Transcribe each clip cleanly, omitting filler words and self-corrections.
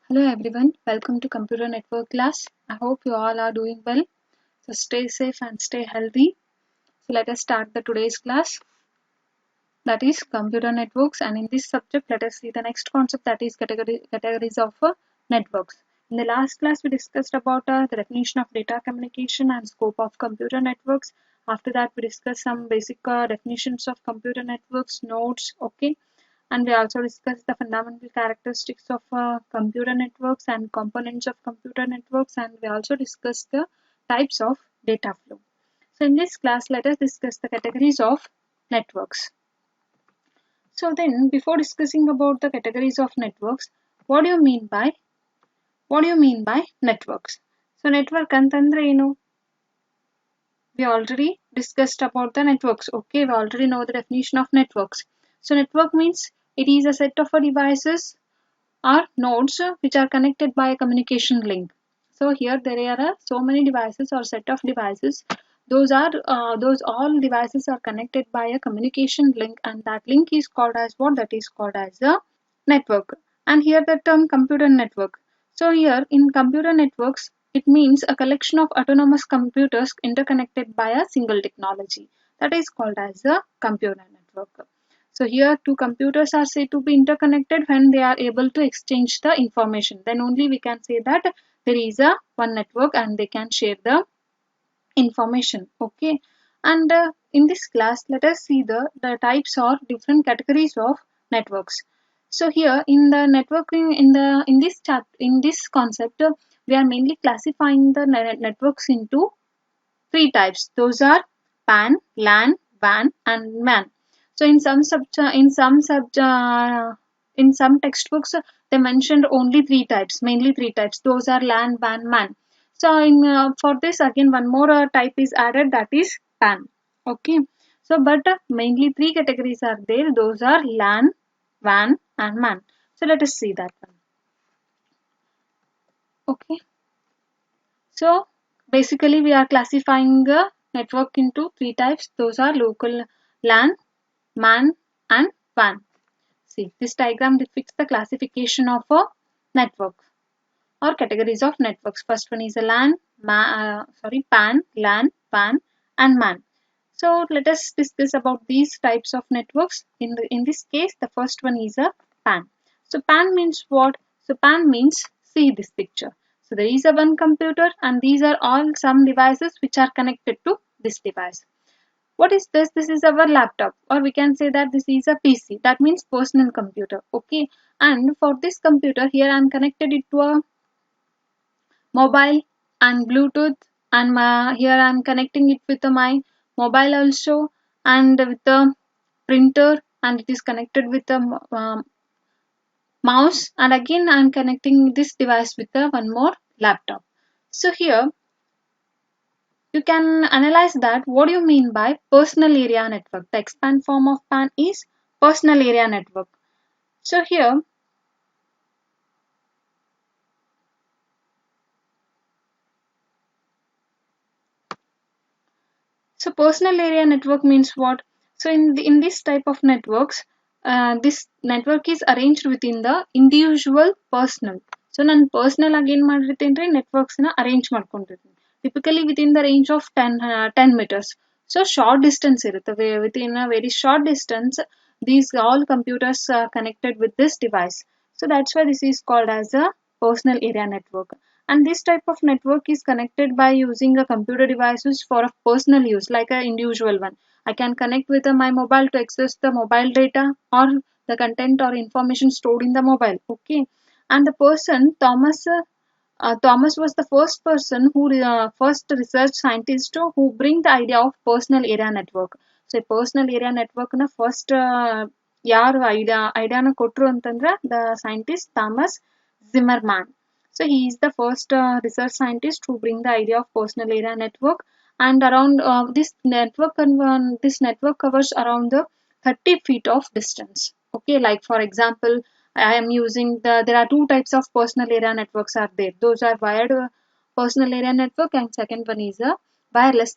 Hello everyone, welcome to Computer Network class. I hope you all are doing well. So stay safe and stay healthy. So let us start the today's class, that is computer networks, and in this subject let us see the next concept, that is categories of networks. In the last class we discussed about the definition of data communication and scope of computer networks. After that we discussed some basic definitions of computer networks, nodes, okay, and we also discussed the fundamental characteristics of computer networks and components of computer networks, and we also discussed the types of data flow. So in this class let us discuss the categories of networks. So then, before discussing about the categories of networks, what do you mean by networks? So network ಅಂತಂದ್ರೆ ಏನು? We already discussed about the networks. Okay, we already know the definition of networks. So network means it is a set of devices or nodes which are connected by a communication link. So here there are so many devices or set of devices. Those all devices are connected by a communication link, and that link is called as what? That is called as a network. And here the term computer network. So here in computer networks, it means a collection of autonomous computers interconnected by a single technology. That is called as a computer network. So here two computers are said to be interconnected when they are able to exchange the information. Then only we can say that there is a one network and they can share the information. Okay. And in this class, let us see the types or different categories of networks. So here in the networking in this concept, we are mainly classifying the networks into three types. Those are PAN, LAN, WAN, and MAN. So in some textbooks they mentioned only three types, mainly three types. Those are LAN, WAN, MAN. So for this again one more type is added, that is PAN. Okay. So but mainly three categories are there. Those are LAN, WAN, and MAN. So let us see that one. Okay. So basically we are classifying a network into three types. Those are local LAN, MAN, and WAN. See, this diagram depicts the classification of a network or categories of networks. First one is a PAN, LAN, WAN, and MAN. So let us discuss about these types of networks. In this case, the first one is a PAN. So PAN means what? So PAN means, see this picture. So there is a one computer and these are all some devices which are connected to this device. What is this? This is our laptop, or we can say that this is a PC. That means personal computer. Okay. And for this computer here I am connected it to a mobile and Bluetooth, and here I am connecting it with my mobile also, and with the printer, and it is connected with the mouse, and again I am connecting this device with the one more laptop. So here you can analyze that. What do you mean by personal area network? The expand form of PAN is personal area network. So here so personal area network means what? So in this type of networks, this network is arranged within the individual personal. So nan personal again ಮಾಡಿರ್ತೀನಿ networks na arrange ಮಾಡ್ಕೊಂಡಿರ್ತೀನಿ. Typically within the range of 10 meters. So short distance ಇರುತ್ತೆ. Within a very short distance, these all computers are connected with this device. So that's why this is called as a personal area network. And this type of network is connected by using a computer devices for a personal use, like an individual one. I can connect with my mobile to access the mobile data or the content or information stored in the mobile. Okay. And the person Thomas was the first person who first research scientist who bring the idea of personal area network. So personal area network na first ಯಾರು ಐಡಿಯಾನ ಕೊಟ್ರು ಅಂತಂದ್ರೆ the scientist Thomas Zimmerman. So he is the first research scientist who bring the idea of personal area network, and around this network covers around the 30 feet of distance. Okay, like for example, I am using there are two types of personal area networks are there. Those are wired personal area network, and second one is a wireless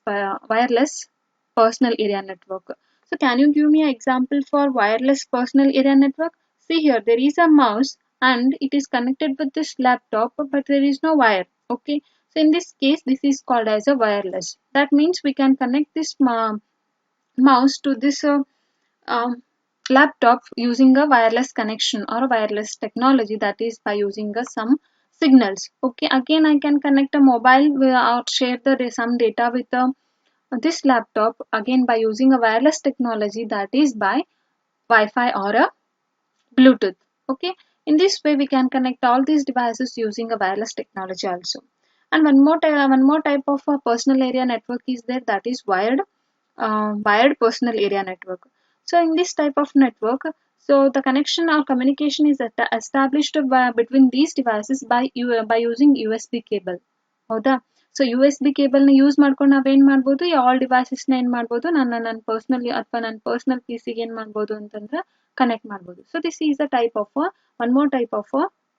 personal area network. So can you give me an example for wireless personal area network? See here, there is a mouse and it is connected with this laptop, but there is no wire. Okay, so in this case this is called as a wireless. That means we can connect this mouse to this um, laptop using a wireless connection or a wireless technology, that is by using some signals. Okay, again I can connect a mobile or share the some data with this laptop again by using a wireless technology, that is by Wi-Fi or a Bluetooth. Okay, in this way we can connect all these devices using a wireless technology also. And one more type of personal area network is there, that is wired personal area network. So in this type of network, so the connection or communication is established between these devices by using USB cable. ಹೌದಾ, so U S B ಕೇಬಲ್ನ use ಮಾಡ್ಕೊಂಡು ನಾವೇನು ಮಾಡ್ಬೋದು, ಈ all ಡಿವೈಸಸ್ನ ಏನು ಮಾಡ್ಬೋದು, ನನ್ನ personal ಅಥವಾ ನನ್ನ ಪರ್ಸ್ನಲ್ ಪಿ ಸಿಗೆ ಏನು ಮಾಡ್ಬೋದು ಅಂತಂದ್ರೆ ಕನೆಕ್ಟ್ ಮಾಡ್ಬೋದು. So this is a type of one more type of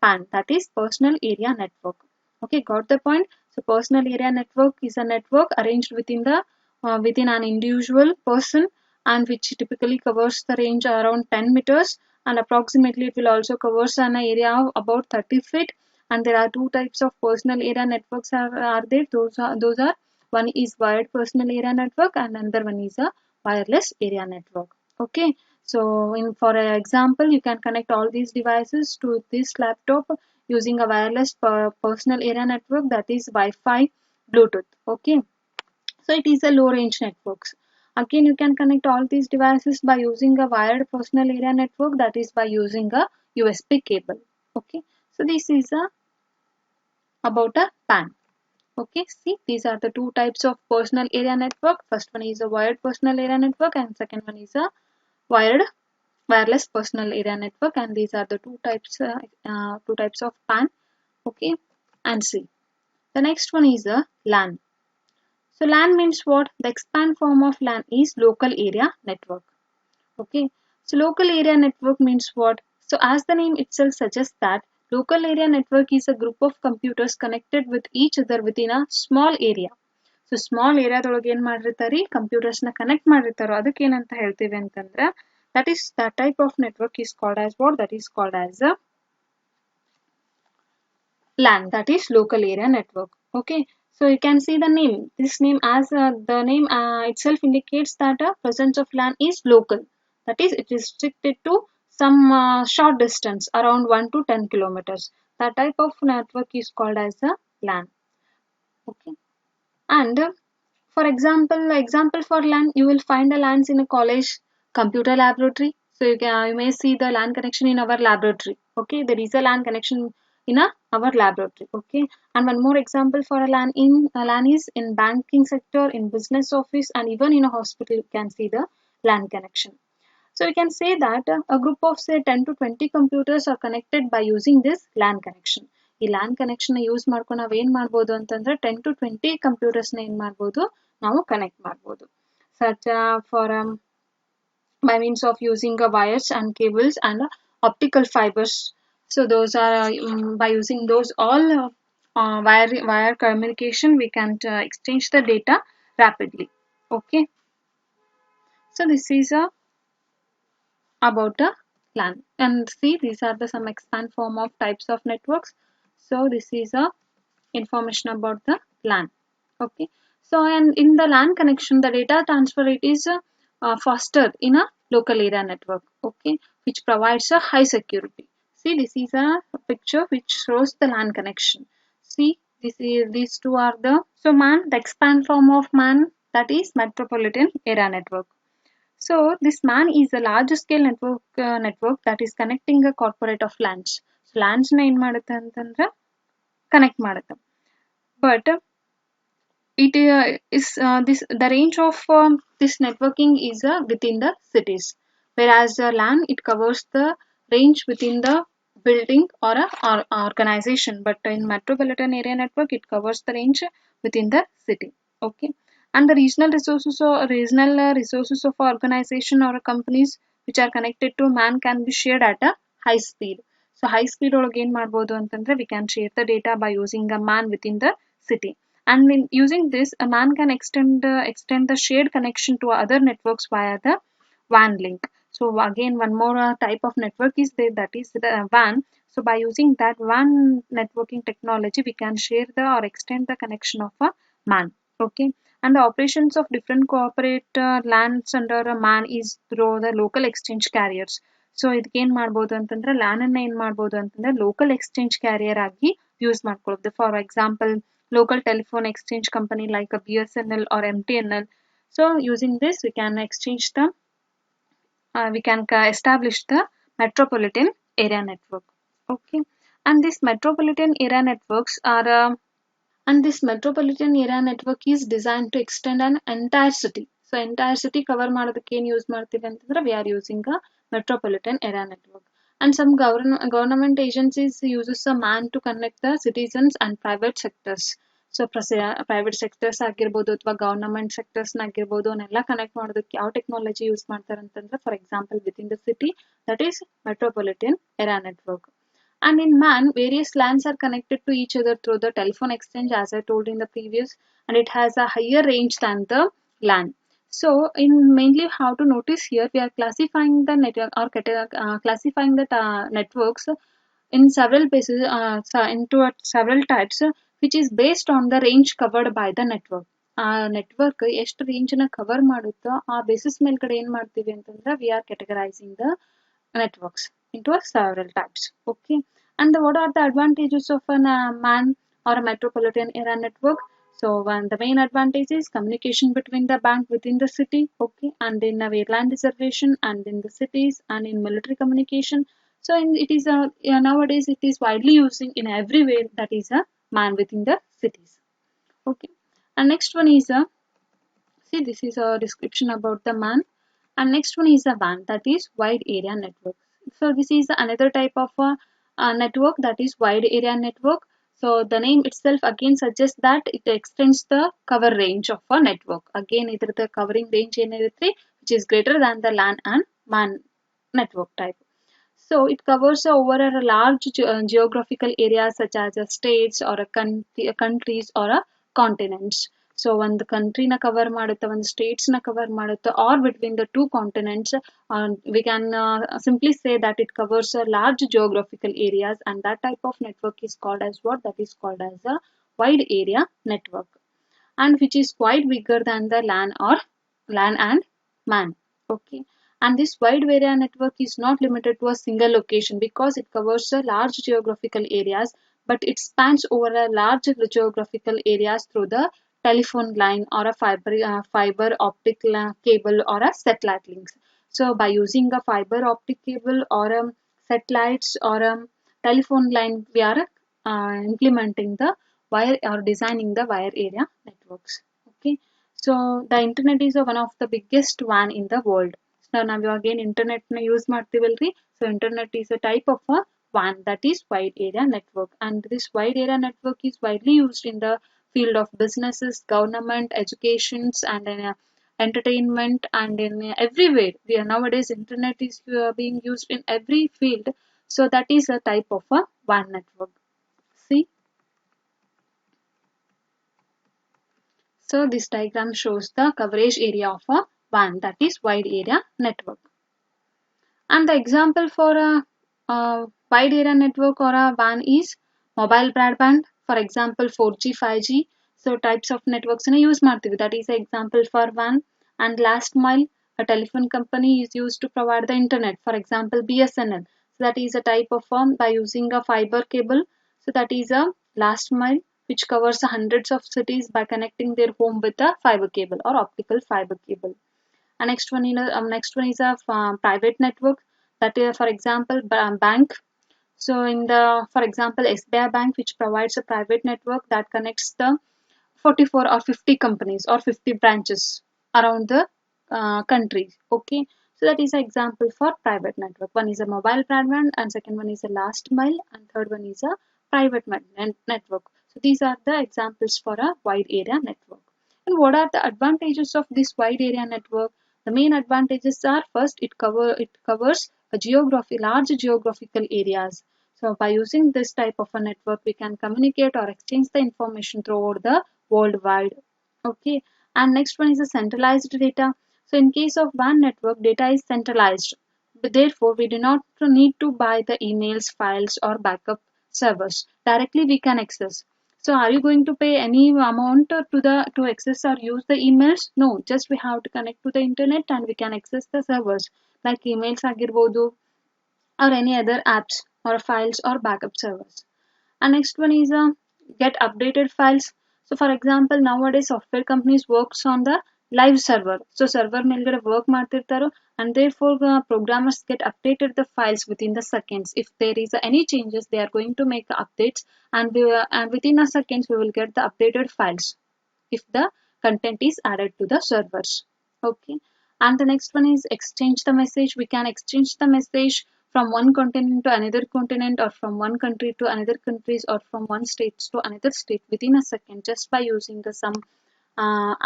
PAN, that is personal area network. Okay, got the point? So personal area network is a network arranged within an individual person, and which typically covers the range around 10 meters, and approximately it will also covers an area of about 30 feet. And there are two types of personal area networks are there. Those are one is wired personal area network and another one is a wireless area network. Okay, so for example you can connect all these devices to this laptop using a wireless personal area network, that is Wi-Fi, Bluetooth. Okay, so it is a low range networks. Again you can connect all these devices by using a wired personal area network, that is by using a USB cable. Okay, so this is about a PAN. Okay, see, these are the two types of personal area network. First one is a wired personal area network and second one is a wireless personal area network, and these are the two types of PAN. Okay, and see, the next one is a LAN. So LAN means what? The expand form of LAN is local area network. Okay, so local area network means what? So as the name itself suggests that local area network is a group of computers connected with each other within a small area. So small area ದೊಳಗೆ ಏನು ಮಾಡಿರ್ತಾರೆ, computers ನ connect ಮಾಡಿರ್ತಾರೋ ಅದಕ್ಕೆ ಏನಂತ ಹೇಳ್ತೀವಿ ಅಂತಂದ್ರೆ, that type of network is called as what? That is called as a LAN, that is local area network. Okay, so you can see the name. This name as the name itself indicates that the presence of LAN is local. That is, it is restricted to some short distance around 1 to 10 kilometers. That type of network is called as a LAN. Okay, and for example for LAN, you will find the LANs in a college computer laboratory. So you may see the LAN connection in our laboratory. Okay, there is a LAN connection in our laboratory. Okay, and one more example for a LAN is in banking sector, in business office, and even in a hospital you can see the LAN connection. So you can say that a group of say 10 to 20 computers are connected by using this LAN connection. ಈ LAN connection use ಮಾಡ್ಕೊಂಡು ನಾವು ಏನು ಮಾಡ್ಬೋದು ಅಂತಂದ್ರೆ 10 to 20 computers ನ ಏನು ಮಾಡ್ಬೋದು, ನಾವು ಕನೆಕ್ಟ್ ಮಾಡ್ಬೋದು. Such for by means of using wires and cables and optical fibers. So those are by using those all wire communication we can exchange the data rapidly. Okay, so this is about the LAN, and see, these are the some expand form of types of networks. So this is information about the LAN. Okay, so and in the LAN connection the data transfer rate is faster in a local area network. Okay, which provides a high security. See, this is a picture which shows the LAN connection. See, these two are the, so MAN, the expand form of MAN, that is metropolitan area network. So this MAN is a large scale network that is connecting a corporate of LANs. So LANs na ಏನು ಮಾಡುತ್ತೆ ಅಂತಂದ್ರೆ connect ಮಾಡುತ್ತೆ, but it is this the range of this networking is within the cities, whereas LAN it covers the range within the building or organization, but in metropolitan area network it covers the range within the city. Okay, and the regional resources of organization or companies which are connected to MAN can be shared at a high speed. So high speed ಒಳಗೆ ಏನು ಮಾಡ್ಬೋದು ಅಂತಂದ್ರೆ we can share the data by using a MAN within the city. And in using this, a MAN can extend the shared connection to other networks via the WAN link. So again, one more type of network is there, that is the WAN. So by using that WAN networking technology, we can share the or extend the connection of a MAN. Okay, and the operations of different corporate LANs under a MAN is through the local exchange carriers. So ಇದಕ್ಕೇನು ಮಾಡ್ಬೋದು ಅಂತಂದ್ರೆ LAN ಅನ್ನ ಏನು ಮಾಡ್ಬೋದು ಅಂತಂದ್ರೆ local exchange carrier ಆಗಿ use ಮಾಡ್ಕೊಳ್ಳೋದು. For example local telephone exchange company like a BSNL or MTNL. So using this we can exchange the establish the metropolitan area network. Okay, and this metropolitan area networks are and this metropolitan area network is designed to extend an entire city. So entire city cover ಮಾಡೋದಕ್ಕೆ ಏನು use ಮಾಡ್ತೀವಿ ಅಂತಂದ್ರೆ we are using a metropolitan area network. And some government agencies uses a MAN to connect the citizens and private sectors. So private sectors ಆಗಿರ್ಬೋದು ಅಥವಾ government sectors ಆಗಿರ್ಬೋದು ಅವನ್ನೆಲ್ಲ connect ಮಾಡೋದಕ್ಕೆ ಯಾವ ಟೆಕ್ನಾಲಜಿ ಯೂಸ್ ಮಾಡ್ತಾರೆ ಅಂತಂದ್ರೆ for example with in the city that is metropolitan area network. And in MAN, various LANs are connected to each other through the telephone exchange, as I told in the previous, and it has a higher range than the LAN. So, in mainly how to notice here, we are classifying the network or classifying the networks in several bases into several types, which is based on the range covered by the network. Network ಎಷ್ಟು range ನ cover ಮಾಡುತ್ತೋ ಆ basis ಮೇಲ್ಗಡೆ ಏನ್ ಮಾಡ್ತೀವಿ ಅಂತಂದ್ರೆ we are categorising the networks into several types. Okay, and what are the advantages of a MAN or a metropolitan area network? So one, the main advantage is communication between the bank within the city. Okay, and in land reservation and in the cities and in military communication. So it is nowadays it is widely using in everywhere, that is a MAN within the cities. Okay, and next one is a see, this is a description about the MAN. And next one is a WAN, that is wide area network. So this is another type of a network, that is wide area network. So the name itself again suggests that it extends the cover range of a network. Again, either the covering range which is greater than the LAN and MAN network type. So it covers over a large geographical areas such as states or countries or continents. So ಒಂದು country ನ cover ಮಾಡುತ್ತೆ, ಒಂದು states ನ cover ಮಾಡುತ್ತೆ, or between the two continents. We can simply say that it covers a large geographical areas, and that type of network is called as what? That is called as a wide area network, and which is quite bigger than the LAN or LAN and MAN. Okay, and this wide area network is not limited to a single location because it covers a large geographical areas, but it spans over a large geographical areas through the telephone line or a fiber optic cable or a satellite links. So by using a fiber optic cable or satellites or a telephone line, we are implementing the wire or designing the wire area networks. Okay, so the internet is one of the biggest WAN in the world. So now we again internet na use ಮಾಡ್ತೀವಲ್ರಿ. So internet is a type of a WAN, that is wide area network, and this wide area network is widely used in the field of businesses, government, educations, and in entertainment, and in everywhere. We are nowadays internet is being used in every field. So that is a type of a WAN network. See, so this diagram shows the coverage area of a WAN, that is wide area network. And the example for a wide area network or a WAN is mobile broadband. For example, 4G, 5G. So types of networks na use ಮಾಡ್ತೀವಿ. That is an example for WAN. And last mile, a telephone company is used to provide the internet. For example, BSNL. So that is a type of firm by using a fiber cable. So that is a last mile, which covers hundreds of cities by connecting their home with a fiber cable or optical fiber cable. And next one is a private network, that is for example bank. So in the for example SBI Bank, which provides a private network that connects the 44 or 50 companies or 50 branches around the country. Okay, so that is an example for private network. One is a mobile broadband, and second one is a last mile, and third one is a private network. So these are the examples for a wide area network. And what are the advantages of this wide area network? The main advantages are, first, it covers a large geographical areas. So by using this type of a network, we can communicate or exchange the information throughout the worldwide. Okay, and next one is a centralized data. So in case of WAN network, data is centralized But therefore, we do not need to buy the emails, files, or backup servers. Directly we can access. So are you going to pay any amount to access or use the emails? No, just we have to connect to the internet and we can access the servers like emails agirbodu or any other apps or files or backup servers. And next one is get updated files. So for example, nowadays software companies works on the live server. So server ಮೇಲ್ಗಡೆ work ಮಾಡ್ತಿರ್ತಾರೋ and therefore programmers get updated the files within the seconds. If there is any changes, they are going to make updates, and within a seconds we will get the updated files if the content is added to the servers. Okay, and the next one is exchange the message. We can exchange the message from one continent to another continent, or from one country to another countries, or from one state to another state within a second, just by using the some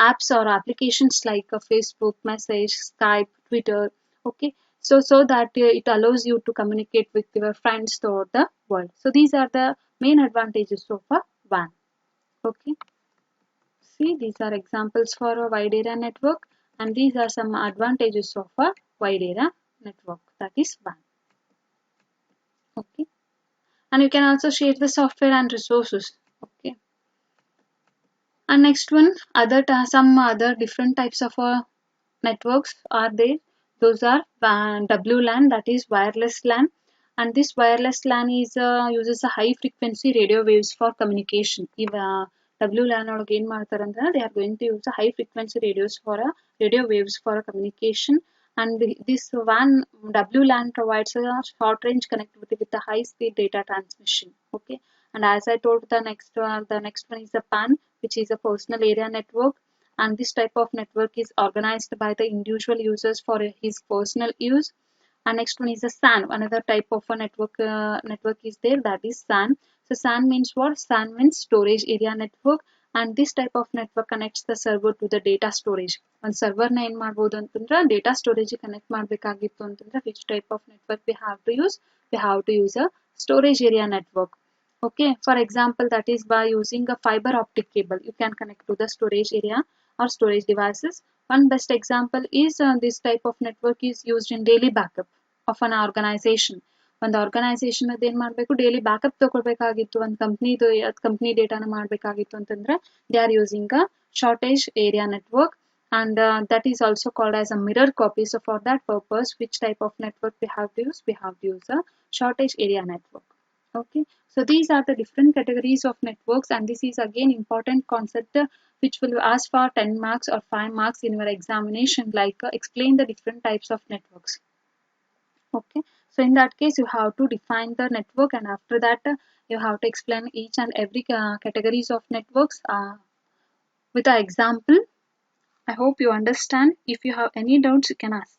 apps or applications like Facebook message, Skype, Twitter. Okay, so that it allows you to communicate with your friends throughout the world. So these are the main advantages of a WAN. Okay, see, these are examples for a wide area network, and these are some advantages of a wide area network, that is WAN. Okay, and you can also share the software and resources. Okay, and next one, some other different types of networks are there. Those are WLAN, that is wireless LAN, and this wireless LAN is uses a high frequency radio waves for communication. If WLAN ಒಳಗೆ ಏನು ಮಾಡ್ತಾರಂದ್ರೆ they are going to use a high frequency radio waves for a communication, and this WAN WLAN provides a short range connectivity with a high speed data transmission. Okay, and as I told, the next one is the PAN, which is a personal area network, and this type of network is organized by the individual users for his personal use. And next one is a SAN, another type of a network is there, that is SAN. So SAN means what? SAN means storage area network, and this type of network connects the server to the data storage. ಒಂದು ಸರ್ವರ್ನ ಏನು ಮಾಡ್ಬೋದು ಅಂತಂದ್ರೆ data storage connect ಮಾಡಬೇಕಾಗಿತ್ತು ಅಂತಂದ್ರೆ which type of network we have to use a storage area network. Okay, for example, that is by using a fiber optic cable you can connect to the storage area or storage devices. One best example is this type of network is used in daily backup of an organization. ಒಂದು organisation ಅದೇನು ಮಾಡಬೇಕು, daily backup ತಗೊಳ್ಬೇಕಾಗಿತ್ತು, ಒಂದು company ಡೇಟಾನ ಮಾಡಬೇಕಾಗಿತ್ತು ಅಂತಂದ್ರೆ they are using a shortage area network, and that is also called as a mirror copy. So for that purpose, which type of network we have to use? We have to use a shortage area network. Okay, so these are the different categories of networks, and this is again important concept which will ask for 10 marks or 5 marks in your examination, like explain the different types of networks. Okay, so in that case you have to define the network, and after that you have to explain each and every categories of networks with an example. I hope you understand. If you have any doubts, you can ask.